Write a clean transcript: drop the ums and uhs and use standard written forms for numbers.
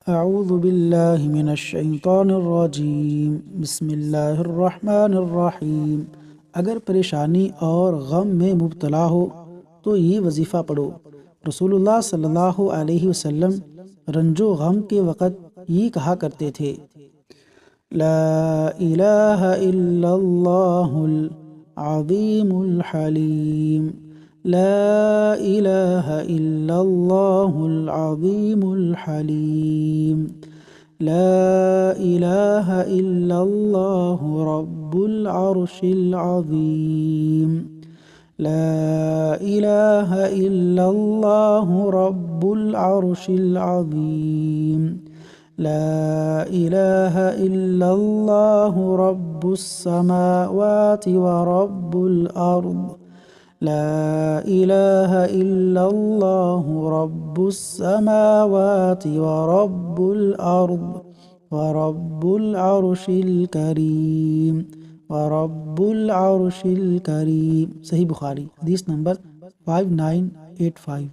अऊज़ु बिल्लाहि मिनश शैतानिर रजीम। बिस्मिल्लाहिर रहमानिर रहीम। अगर परेशानी और गम में मुब्तला हो तो ये वजीफ़ा पढ़ो। रसूलुल्लाह सल्लल्लाहु अलैहि वसल्लम रंजो गम के वक़्त ये कहा करते थे, ला इलाहा इल्लल्लाहुल अज़ीमुल हलीम, ला इलाहा इल्लल्लाहुल अज़ीमुल हलीम, ला इलाहा इल्लल्लाहु रब्बुल अर्शिल अज़ीम, ला इलाहा इल्लल्लाहु रब्बुल अर्शिल अज़ीम, ला इलाहा इल्लल्लाहु रब्बुस समावाति व रब्बुल अर्द, ला इलाहा इल्लल्लाहु रब्बुस समावाति व रब्बुल अर्द व रब्बुल अर्शिल करीम व रब्बुल अर्शिल करीम। सही बुखारी, हदीस नंबर 5985।